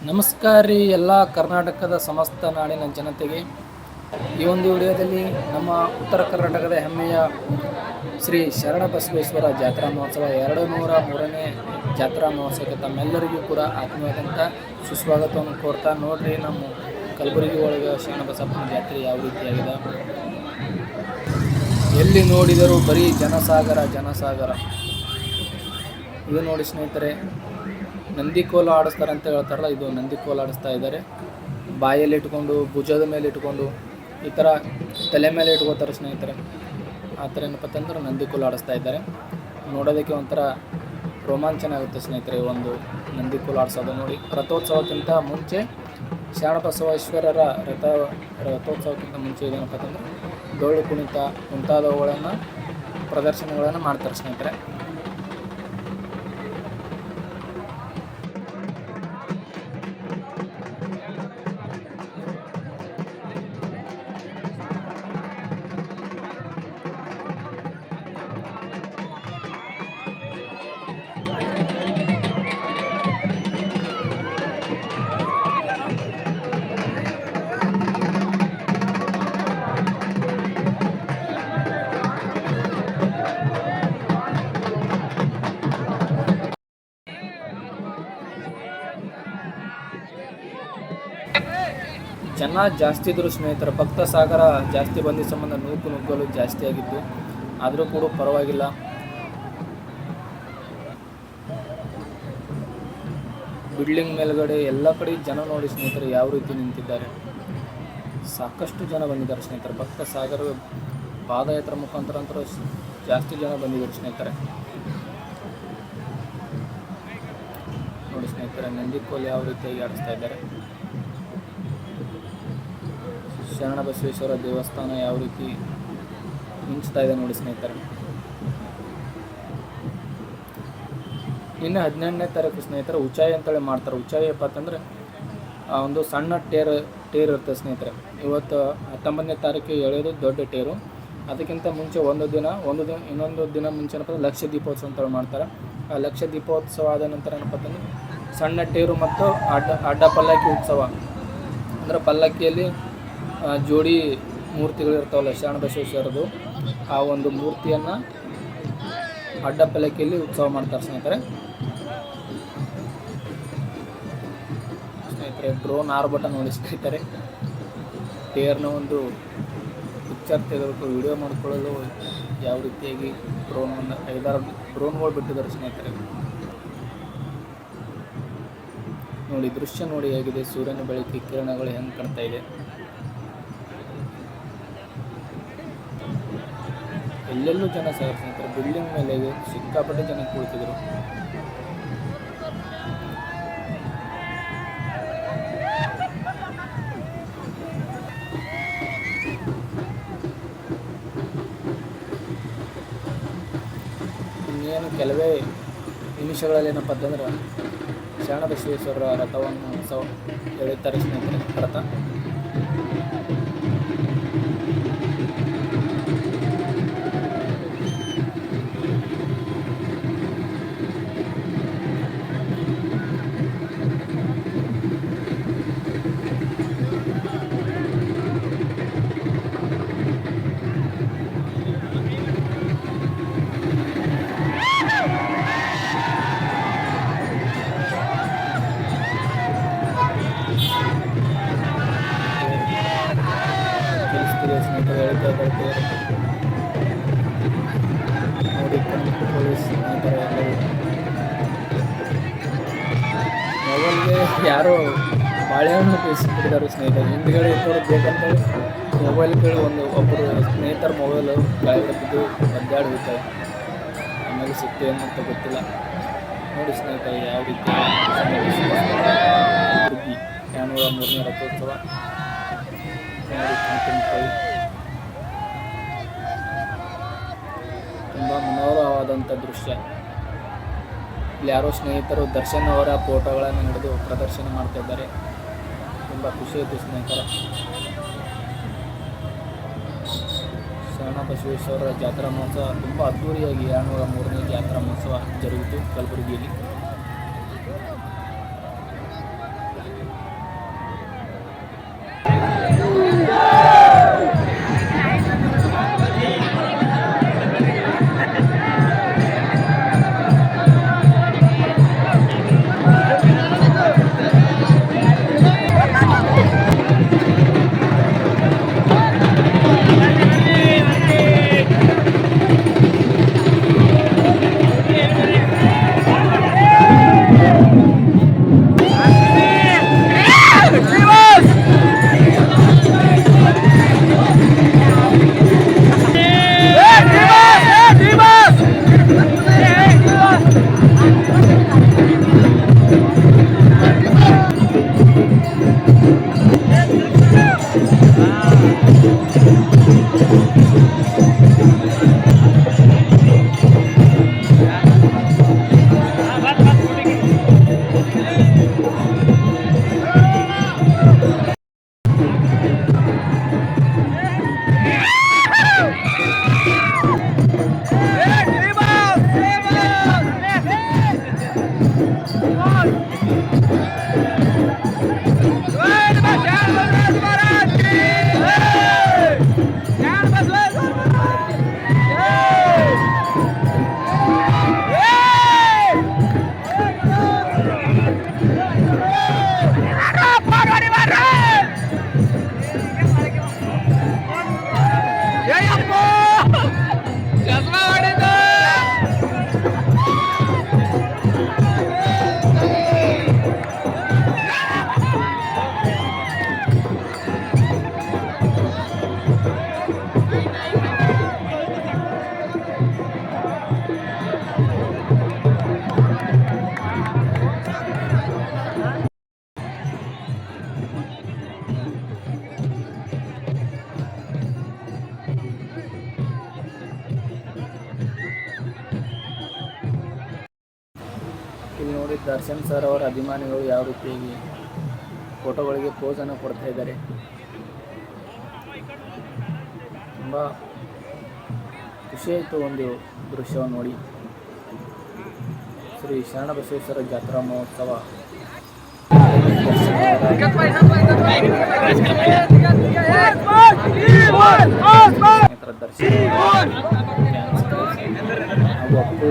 ನಮಸ್ಕಾರ ರೀ ಎಲ್ಲ ಕರ್ನಾಟಕದ ಸಮಸ್ತ ನಾಡಿನ ಜನತೆಗೆ. ಈ ಒಂದು ವಿಡಿಯೋದಲ್ಲಿ ನಮ್ಮ ಉತ್ತರ ಕರ್ನಾಟಕದ ಹೆಮ್ಮೆಯ ಶ್ರೀ ಶರಣಬಸವೇಶ್ವರ ಜಾತ್ರಾ ಮಹೋತ್ಸವ 203ನೇ ಜಾತ್ರಾ ಮಹೋತ್ಸವಕ್ಕೆ ತಮ್ಮೆಲ್ಲರಿಗೂ ಕೂಡ ಆತ್ಮೀಯವಾದಂಥ ಸುಸ್ವಾಗತವನ್ನು ಕೋರ್ತಾ ನೋಡ್ರಿ ನಮ್ಮ ಕಲಬುರಗಿ ಒಳಗೆ ಶರಣಬಸಪ್ಪನ ಜಾತ್ರೆ ಯಾವ ರೀತಿಯಾಗಿದೆ. ಎಲ್ಲಿ ನೋಡಿದರೂ ಬರೀ ಜನಸಾಗರ. ಇದು ನೋಡಿ ಸ್ನೇಹಿತರೆ, ನಂದಿ ಕೋಲು ಆಡಿಸ್ತಾರೆ ಅಂತ ಹೇಳ್ತಾರಲ್ಲ, ಇದು ನಂದಿ ಕೋಲು ಆಡಿಸ್ತಾ ಇದ್ದಾರೆ. ಬಾಯಲ್ಲಿ ಇಟ್ಕೊಂಡು, ಭುಜದ ಮೇಲೆ ಇಟ್ಕೊಂಡು, ಈ ಥರ ತಲೆ ಮೇಲೆ ಇಟ್ಕೋತಾರೆ ಸ್ನೇಹಿತರೆ. ಆ ಥರ ಏನಪ್ಪ ಅಂತಂದ್ರೆ ನಂದಿ ಕೋಲು ಆಡಿಸ್ತಾ ಇದ್ದಾರೆ. ನೋಡೋದಕ್ಕೆ ಒಂಥರ ರೋಮಾಂಚನ ಆಗುತ್ತೆ ಸ್ನೇಹಿತರೆ ಒಂದು ನಂದಿ ಕೋಲು ಆಡಿಸೋದು ನೋಡಿ. ರಥೋತ್ಸವಕ್ಕಿಂತ ಮುಂಚೆ ಶರಣಬಸವೇಶ್ವರರ ರಥೋತ್ಸವಕ್ಕಿಂತ ಮುಂಚೆ ಇದೇನಪ್ಪ ಅಂತಂದ್ರೆ ಡೊಳ್ಳು ಕುಣಿತ ಮುಂತಾದವುಗಳನ್ನು ಪ್ರದರ್ಶನಗಳನ್ನು ಮಾಡ್ತಾರೆ ಸ್ನೇಹಿತರೆ. ಜನ ಜಾಸ್ತಿ ಇದ್ದರು ಸ್ನೇಹಿತರೆ, ಭಕ್ತ ಸಾಗರ ಜಾಸ್ತಿ ಬಂದ ಸಂಬಂಧ ನುಗ್ಗಲು ಜಾಸ್ತಿ ಆಗಿದ್ದು, ಆದರೂ ಕೂಡ ಪರವಾಗಿಲ್ಲ. ಬಿಲ್ಡಿಂಗ್ ಮೇಲ್ಗಡೆ ಎಲ್ಲ ಕಡೆ ಜನ ನೋಡಿ ಸ್ನೇಹಿತರೆ ಯಾವ ರೀತಿ ನಿಂತಿದ್ದಾರೆ. ಸಾಕಷ್ಟು ಜನ ಬಂದಿದ್ದಾರೆ ಸ್ನೇಹಿತರೆ. ಭಕ್ತ ಸಾಗರ ಪಾದಯಾತ್ರೆ ಮುಖಾಂತರ ಅಂತೂ ಜಾಸ್ತಿ ಜನ ಬಂದಿದ್ದಾರೆ ಸ್ನೇಹಿತರೆ. ನೋಡಿ ಸ್ನೇಹಿತರೆ, ನಂದಿ ಕೋಲು ಯಾವ ರೀತಿಯಾಗಿ ಆಡಿಸ್ತಾ ಇದ್ದಾರೆ. ಶರಣಬಸವೇಶ್ವರ ದೇವಸ್ಥಾನ ಯಾವ ರೀತಿ ಮಿಂಚ್ತಾ ಇದೆ ನೋಡಿ ಸ್ನೇಹಿತರೆ. ಇನ್ನು 18ನೇ ತಾರೀಕು ಸ್ನೇಹಿತರೆ ಉಚ್ಚಾಯಿ ಅಂತೇಳಿ ಮಾಡ್ತಾರೆ. ಉಚ್ಚಾಯಿ ಏನಪ್ಪ ಅಂತಂದರೆ ಒಂದು ಸಣ್ಣ ಟೇರ್ ಇರುತ್ತೆ ಸ್ನೇಹಿತರೆ. ಇವತ್ತು 19ನೇ ತಾರೀಕು ಎಳೆಯೋದು ದೊಡ್ಡ ಟೇರು. ಅದಕ್ಕಿಂತ ಮುಂಚೆ ಇನ್ನೊಂದು ದಿನ ಮುಂಚೆ ಏನಪ್ಪ ಲಕ್ಷ ದೀಪೋತ್ಸವ ಅಂತೇಳಿ ಮಾಡ್ತಾರೆ. ಆ ಲಕ್ಷ ದೀಪೋತ್ಸವ ಆದ ನಂತರ ಏನಪ್ಪ ಅಂತಂದರೆ ಸಣ್ಣ ಟೇರು ಮತ್ತು ಅಡ್ಡ ಪಲ್ಲಕ್ಕಿ ಉತ್ಸವ. ಅಂದರೆ ಪಲ್ಲಕ್ಕಿಯಲ್ಲಿ ಜೋಡಿ ಮೂರ್ತಿಗಳಿರ್ತಾವಲ್ಲ ಶರಣಬಸವೇಶ್ವರದು, ಆ ಒಂದು ಮೂರ್ತಿಯನ್ನು ಅಡ್ಡ ಪಲ್ಲಕ್ಕಿಯಲ್ಲಿ ಉತ್ಸವ ಮಾಡ್ತಾರೆ ಸ್ನೇಹಿತರೆ. ಡ್ರೋನ್ ಆರ್ಭಟ ನೋಡಿ ಸ್ನೇಹಿತರೆ. ಟೇರ್ನ ಒಂದು ಪಿಕ್ಚರ್ ತೆಗೆದು ವಿಡಿಯೋ ಮಾಡಿಕೊಳ್ಳಲು ಯಾವ ರೀತಿಯಾಗಿ ಡ್ರೋನ್ 5-6 ಡ್ರೋನ್ಗಳು ಬಿಟ್ಟಿದ್ದಾರೆ ಸ್ನೇಹಿತರೆ. ನೋಡಿ ದೃಶ್ಯ ನೋಡಿ ಹೇಗಿದೆ, ಸೂರ್ಯನ ಬೆಳಕಿನ ಕಿರಣಗಳು ಹೆಂಗೆ ಕಾಣ್ತಾ ಇದೆ. ಎಲ್ಲೆಲ್ಲೂ ಜನ ಸ್ನೇಹಿತರೆ. ಬಿಲ್ಡಿಂಗ್ ಮೇಲೆ ಸಿಕ್ಕಾಪಟ್ಟೆ ಜನ ಕುಳಿತಿದ್ರು. ಇನ್ನೇನು ಕೆಲವೇ ನಿಮಿಷಗಳಲ್ಲಿ ಏನಪ್ಪ ಅಂತಂದ್ರೆ ಶರಣಬಸವೇಶ್ವರರ ರಥವನ್ನು ಎಳೆಯುತ್ತಾರೆ ಸ್ನೇಹಿತರೆ. ರಥ ನೋಡಿ ಪೊಲೀಸ್ ಸ್ನೇಹಿತರೆ. ಮೊಬೈಲ್ಗೆ ಯಾರೋ ಬಾಳೆಹಣ್ಣು ಬಿಟ್ಟಿದ್ದಾರೆ ಸ್ನೇಹಿತರೆ. ಹಿಂದ್ಗಡೆ ಇದ್ದವರು ಬೇಕಂತೇಳಿ ಮೊಬೈಲ್ ಕೇಳಿ ಒಬ್ಬರು ಸ್ನೇಹಿತರ ಮೊಬೈಲು ಕೆಳಗಡೆ ಬಿದ್ದು ಒದ್ದಾಡಿ ಹೋಗ್ತಾರೆ. ಆಮೇಲೆ ಸಿಕ್ತು ಏನು ಅಂತ ಗೊತ್ತಿಲ್ಲ. ನೋಡಿ ಸ್ನೇಹಿತರೆ ಯಾವ ರೀತಿ 203ನೇ ರಥೋತ್ಸವ ತುಂಬ ಮನೋಹರವಾದಂಥ ದೃಶ್ಯ. ಇಲ್ಲಿ ಯಾರೋ ಸ್ನೇಹಿತರು ದರ್ಶನ್ ಅವರ ಫೋಟೋಗಳನ್ನು ಹಿಡಿದು ಪ್ರದರ್ಶನ ಮಾಡ್ತಾ ಇದ್ದಾರೆ. ತುಂಬ ಖುಷಿ ಆಯಿತು ಸ್ನೇಹಿತರ. ಶರಣಬಸವೇಶ್ವರರ ಜಾತ್ರಾ ಮಹೋತ್ಸವ ತುಂಬ ಅದ್ದೂರಿಯಾಗಿ 203ನೇ ಜಾತ್ರಾ ಮಹೋತ್ಸವ ಜರುಗಿತು ಕಲಬುರಗಿಯಲ್ಲಿ. ಇಲ್ಲಿ ನೋಡಿ ದರ್ಶನ್ ಸರ್ ಅವರ ಅಭಿಮಾನಿಗಳು ಯಾವ ರೀತಿಯಾಗಿ ಫೋಟೋಗಳಿಗೆ ಪೋಸನ್ನು ಕೊಡ್ತಾ ಇದ್ದಾರೆ. ತುಂಬ ಖುಷಿಯಾಯಿತು ಒಂದು ದೃಶ್ಯವನ್ನು ನೋಡಿ. ಶ್ರೀ ಶರಣಬಸವೇಶ್ವರ ಜಾತ್ರಾ ಮಹೋತ್ಸವ ದರ್ಶನ ಹಾಗೂ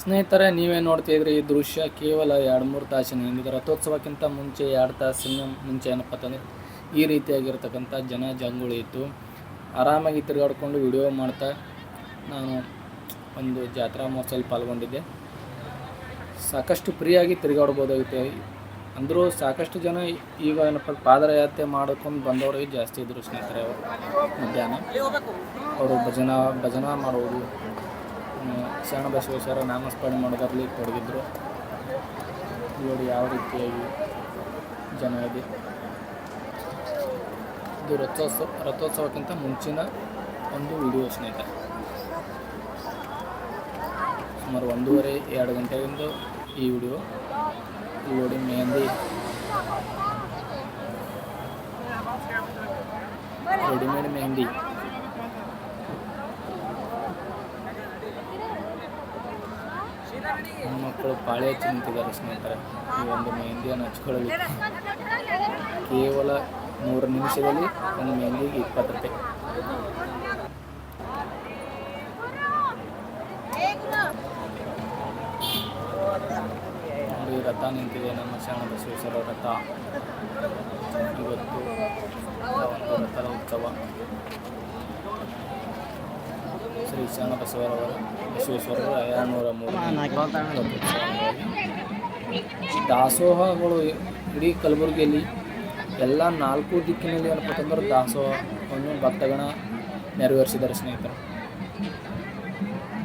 ಸ್ನೇಹಿತರೆ, ನೀವೇ ನೋಡ್ತಿದ್ರಿ ಈ ದೃಶ್ಯ ಕೇವಲ 2-3 ತಾಸಿನ ಹಿಂದಿದೆ. ರಥೋತ್ಸವಕ್ಕಿಂತ ಮುಂಚೆ 2 ತಾಸಿನ ಮುಂಚೆ ಏನಪ್ಪ ಅಂತಂದರೆ ಈ ರೀತಿಯಾಗಿರ್ತಕ್ಕಂಥ ಜನ ಜಂಗುಳಿ ಇತ್ತು. ಆರಾಮಾಗಿ ತಿರುಗಾಡ್ಕೊಂಡು ವಿಡಿಯೋ ಮಾಡ್ತಾ ನಾನು ಒಂದು ಜಾತ್ರಾ ಮಹೋತ್ಸವದಲ್ಲಿ ಪಾಲ್ಗೊಂಡಿದ್ದೆ. ಸಾಕಷ್ಟು ಫ್ರೀಯಾಗಿ ತಿರುಗಾಡ್ಬೋದಾಗುತ್ತೆ. ಅಂದರೂ ಸಾಕಷ್ಟು ಜನ ಈಗ ಏನಪ್ಪ ಪಾದಯಾತ್ರೆ ಮಾಡ್ಕೊಂಡು ಬಂದವರಿಗೆ ಜಾಸ್ತಿ ಇದ್ದರು ಸ್ನೇಹಿತರೆ. ಅವರು ಮಧ್ಯಾಹ್ನ ಅವರು ಭಜನಾ ಮಾಡುವುದು, ಶರಣಬಸವೇಶ್ವರ ನಾಮಸ್ಮರಣೆ ಮಾಡೋದರಲ್ಲಿ ತೊಡಗಿದ್ರು. ನೋಡಿ ಯಾವ ರೀತಿಯಾಗಿ ಜನ ಇದೆ. ಇದು ರಥೋತ್ಸವಕ್ಕಿಂತ ಮುಂಚಿನ ಒಂದು ವಿಡಿಯೋ ಸ್ನೇಹಿತರೆ. ಸುಮಾರು 1:30-2 ಗಂಟೆಯಿಂದ ಈ ವಿಡಿಯೋ. ನೋಡಿ ಮೆಹಂದಿ ರೆಡಿಮೇಡ್ ಮೆಹಂದಿ. ಮಕ್ಕಳು ಪಾಳೆ ಹಚ್ಚಿ ನಿಂತಿದ್ದಾರೆ ಸ್ನೇಹಿತರೆ. ಈ ಒಂದು ಮೆಹಂದಿಯನ್ನು ಹಚ್ಕೊಳ್ಳಲಿ ಕೇವಲ 3 ನಿಮಿಷದಲ್ಲಿ ಒಂದು ಮೆಹಂದಿಗೆ 20 ರೂಪಾಯಿ. ನೋಡಿ ರಥ ನಿಂತಿದೆ, ನಮ್ಮ ಶರಣಬಸವೇಶ್ವರ ರಥ. ಇವತ್ತು ಒಂದು ರಥದ ಉತ್ಸವ. ಶ್ರೀ ಶರಣಬಸವೇಶ್ವರರ 203 ದಾಸೋಹಗಳು ಇಡೀ ಕಲಬುರಗಿಯಲ್ಲಿ ಎಲ್ಲ 4 ದಿಕ್ಕಿನಲ್ಲಿ ಏನಪ್ಪಂದ್ರೆ ದಾಸೋಹವನ್ನು ಭಕ್ತಗಣ ನೆರವೇರಿಸಿದ್ದಾರೆ ಸ್ನೇಹಿತರು.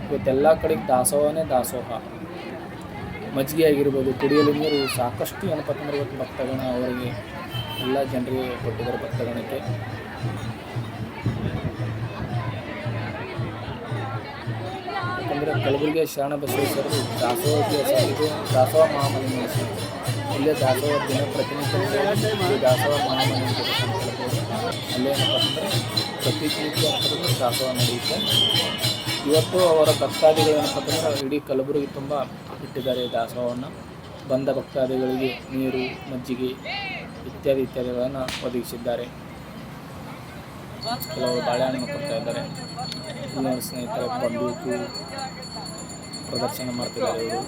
ಇವತ್ತೆಲ್ಲ ಕಡೆಗೆ ದಾಸೋಹನೇ ದಾಸೋಹ. ಮಜ್ಜಿಗೆ ಆಗಿರ್ಬೋದು, ಕುಡಿಯಲು ನೀರು ಸಾಕಷ್ಟು ಏನಪ್ಪಂದ್ರೆ ಇವತ್ತು ಭಕ್ತಗಣ ಅವರಿಗೆ ಎಲ್ಲ ಜನರಿಗೆ ಕೊಟ್ಟಿದ್ದಾರೆ. ಭಕ್ತಗಣಕ್ಕೆ ಯಾಕಂದರೆ ಕಲಬುರಗಿಯ ಶರಣಬಸವೇಶ್ವರರು ದಾಸೋಹಕ್ಕೆ ಹೆಸರಿದ್ದು ದಾಸೋಹ ಮಹಾಮನೆ. ಇಲ್ಲೇ ದಾಸೋಹ ದಿನ ಪ್ರತಿನಿತ್ಯ ದಾಸೋಹ ಮಹಾಮನೆ ಅಲ್ಲೇ ಏನಪ್ಪ ಅಂದರೆ ಪ್ರತಿನಿತ್ಯ ಅಂತಂದ್ರೆ ದಾಸೋಹ ನಡೆಯುತ್ತೆ. ಇವತ್ತು ಅವರ ಭಕ್ತಾದಿಗಳು ಏನಪ್ಪ ಅಂತಂದ್ರೆ ಇಡೀ ಕಲಬುರಗಿ ತುಂಬ ಇಟ್ಟಿದ್ದಾರೆ ದಾಸೋಹವನ್ನು. ಬಂದ ಭಕ್ತಾದಿಗಳಿಗೆ ನೀರು, ಮಜ್ಜಿಗೆ ಇತ್ಯಾದಿಗಳನ್ನು ಒದಗಿಸಿದ್ದಾರೆ. ಕೆಲವು ಬಾಳೆಹಣ್ಣು ಕೊಡ್ತಾ ಇದ್ದಾರೆ. ನೋಡಿ ಸ್ನೇಹಿತರೆ, ಬಂದೂಕು ಪ್ರದರ್ಶನ ಮಾಡ್ತಿದ್ದಾರೆ ಇವರು.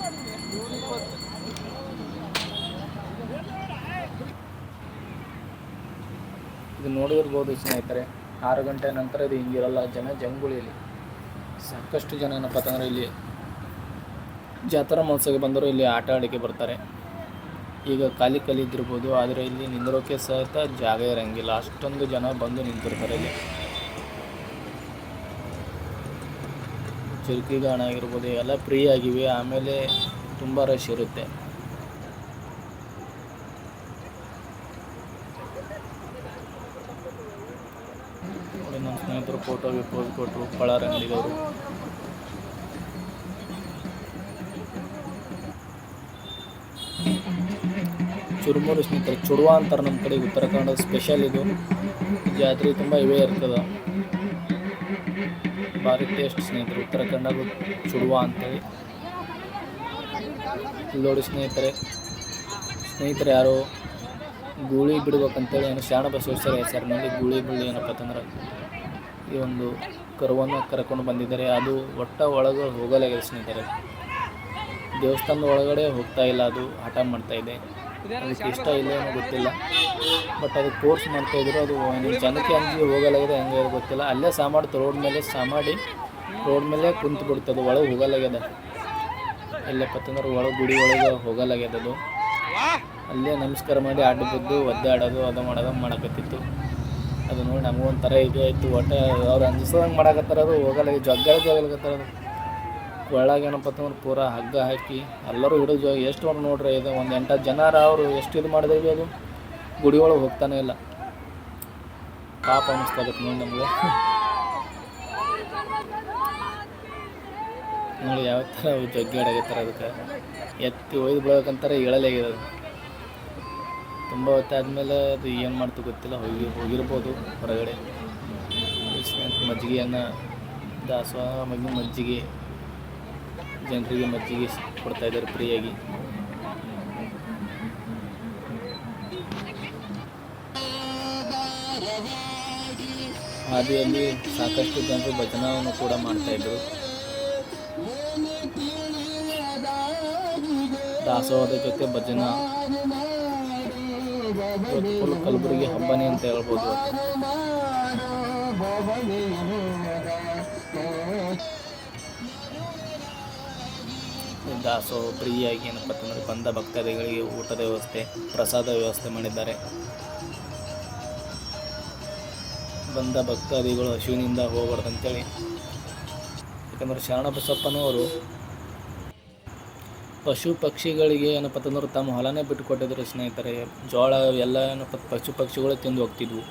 ಇದು ನೋಡಿರ್ಬೋದು ಸ್ನೇಹಿತರೆ, 6 ಗಂಟೆ ನಂತರ ಇದು ಹಿಂಗಿರಲ್ಲ, ಜನ ಜಂಗುಳಿ ಇಲ್ಲಿ ಸಾಕಷ್ಟು ಜನ ಏನಪ್ಪ ಅಂತಂದರೆ ಇಲ್ಲಿ ಜಾತ್ರಾ ಮಹೋತ್ಸವಕ್ಕೆ ಬಂದರು ಇಲ್ಲಿ ಆಟ ಆಡೋಕ್ಕೆ ಬರ್ತಾರೆ. ಈಗ ಖಾಲಿ ಇದ್ದಿರ್ಬೋದು, ಆದರೆ ಇಲ್ಲಿ ನಿಂದಿರೋಕ್ಕೆ ಸಹಿತ ಜಾಗ ಇರೋಂಗಿಲ್ಲ, ಅಷ್ಟೊಂದು ಜನ ಬಂದು ನಿಂತಿರ್ತಾರೆ. ಇಲ್ಲಿ ಚಿಲ್ಕಿ ಗಾಣ ಆಗಿರ್ಬೋದು ಎಲ್ಲ ಫ್ರೀ ಆಗಿವೆ, ಆಮೇಲೆ ತುಂಬ ರಶ್ ಇರುತ್ತೆ. ನೋಡಿ ನಮ್ಮ ಸ್ನೇಹಿತರು ಫೋಟೋಗೆ ಪೋಸ್ ಕೊಟ್ಟರು, ಪಳಾರಂಗಡಿದವರು. ಚುರುಮುರು ಸ್ನೇಹಿತರೆ, ಚುಡುವ ಅಂತಾರೆ ನಮ್ಮ ಕಡೆ, ಉತ್ತರ ಕನ್ನಡ ಸ್ಪೆಷಲ್ ಇದು. ಜಾತ್ರೆ ತುಂಬ ಇವೇ ಇರ್ತದೆ, ಭಾರಿ ಟೇಸ್ಟ್ ಸ್ನೇಹಿತರೆ. ಉತ್ತರ ಕನ್ನಡ ಚುಡುವ ಅಂತೇಳಿ. ಇಲ್ಲಿ ನೋಡಿ ಸ್ನೇಹಿತರೆ ಯಾರು ಗೂಳಿ ಬಿಡ್ಬೇಕಂತೇಳಿ ಏನು ಶಾಣ ಬಸವೇಶ್ವರ ಹೆಸರಿನಲ್ಲಿ ಗೂಳಿ ಬೀಳಿ ಏನಪ್ಪ ಅಂತಂದ್ರೆ ಈ ಒಂದು ಕರುವನ್ನು ಕರ್ಕೊಂಡು ಬಂದಿದ್ದಾರೆ. ಅದು ಒಳಗೆ ಹೋಗಲಾಗಿದೆ ಸ್ನೇಹಿತರೆ, ದೇವಸ್ಥಾನದ ಒಳಗಡೆ ಹೋಗ್ತಾ ಇಲ್ಲ, ಅದು ಹಠ ಮಾಡ್ತಾ ಇದೆ. ಅದಕ್ಕೆ ಇಷ್ಟ ಇಲ್ಲ ಏನೋ ಗೊತ್ತಿಲ್ಲ, ಬಟ್ ಅದಕ್ಕೆ ಫೋರ್ಸ್ ಮಾಡ್ತಾಯಿದ್ರು. ಅದು ಜನಕ್ಕೆ ಅಂಜಿ ಹೋಗಲಾಗಿದೆ, ಹೆಂಗೆ ಗೊತ್ತಿಲ್ಲ. ಅಲ್ಲೇ ಸಾಮಾಡ್ತು, ರೋಡ್ ಮೇಲೆ ಕುಂತು ಬಿಡ್ತದೆ, ಒಳಗೆ ಹೋಗಲಾಗ್ಯದ. ಎಲ್ಲಪ್ಪ ಅಂತಂದ್ರೆ ಒಳಗೆ ಗುಡಿ ಒಳಗೆ ಹೋಗಲಾಗ್ಯದ. ಅದು ಅಲ್ಲೇ ನಮಸ್ಕಾರ ಮಾಡಿ ಅಡ್ಡ ಬಿದ್ದು ಒದ್ದಾಡೋದು ಅದು ಮಾಡಕತ್ತಿತ್ತು. ಅದು ನೋಡಿ ನಮಗೊಂಥರ ಇದು ಆಯಿತು. ಒಟ್ಟು ಅವ್ರು ಅಂಜಿಸೋದಂಗೆ ಮಾಡಕತ್ತಾರ, ಅದು ಜಗ್ಗಲಾಗತ್ತಾರ. ಅದು ಒಳಗೆ ಏನಪ್ಪ ಅಂತಂದ್ರೆ ಪೂರ ಹಗ್ಗ ಹಾಕಿ ಎಲ್ಲರೂ ಹಿಡಿದು ಎಷ್ಟು ಅವ್ರು ನೋಡ್ರಿ, ಇದು ಒಂದು 8 ಜನರ ಅವರು ಎಷ್ಟು ಇದು ಮಾಡಿದ್ವಿ, ಅದು ಗುಡಿ ಒಳಗೆ ಹೋಗ್ತಾನೆ ಇಲ್ಲ. ಪಾಪ ಅನ್ನಿಸ್ತಾಗತ್ತೆ ನೋಡಿ ನಮಗೆ. ನೋಡಿ ಯಾವ ಥರ ಜಗ್ಗಾಡಾಗತ್ತಾರೆ, ಅದಕ್ಕೆ ಎತ್ತಿ ಒಯ್ದು ಬಿಡೋಕಂತಾರೆ ಹೇಳಲಾಗಿದೆ. ಅದು ತುಂಬ ಹೊತ್ತಾದ್ಮೇಲೆ ಅದು ಏನು ಮಾಡ್ತು ಗೊತ್ತಿಲ್ಲ, ಹೋಗಿರ್ಬೋದು ಹೊರಗಡೆ. ಮಜ್ಜಿಗೆಯನ್ನು ದಾಸವಾಳ ಮಜ್ಜಿಗೆ ಜನರಿಗೆ ಮಜ್ಜಿಗೆ ಕೊಡ್ತಾಯಿದ್ದಾರೆ ಫ್ರೀಯಾಗಿ. ಹಾದಿಯಲ್ಲಿ ಸಾಕಷ್ಟು ಜನರು ಭಜನವನ್ನು ಕೂಡ ಮಾಡ್ತಾಯಿದ್ರು. ದಾಸವಾಳದ ಜೊತೆ ಭಜನಾ ಫುಲ್ ಕಲಬುರಗಿ ಹಬ್ಬನೇ ಅಂತ ಹೇಳ್ಬೋದು. ದಾಸೋಹ ಫ್ರೀಯಾಗಿ ಏನಪ್ಪ ಅಂತಂದರೆ ಬಂದ ಭಕ್ತಾದಿಗಳಿಗೆ ಊಟದ ವ್ಯವಸ್ಥೆ, ಪ್ರಸಾದ ವ್ಯವಸ್ಥೆ ಮಾಡಿದ್ದಾರೆ. ಬಂದ ಭಕ್ತಾದಿಗಳು ಹಸುವಿನಿಂದ ಹೋಗಬಾರ್ದು ಅಂತೇಳಿ, ಯಾಕಂದರೆ ಶರಣಬಸಪ್ಪನವರು ಪಶು ಪಕ್ಷಿಗಳಿಗೆ ಏನಪ್ಪ ಅಂತಂದ್ರೆ ತಮ್ಮ ಹೊಲನೇ ಬಿಟ್ಟು ಕೊಟ್ಟಿದ್ರು ಸ್ನೇಹಿತರೆ. ಜೋಳ ಎಲ್ಲ ಏನಪ್ಪ ಪಶು ಪಕ್ಷಿಗಳು ತಿಂದು ಹೋಗ್ತಿದ್ವು.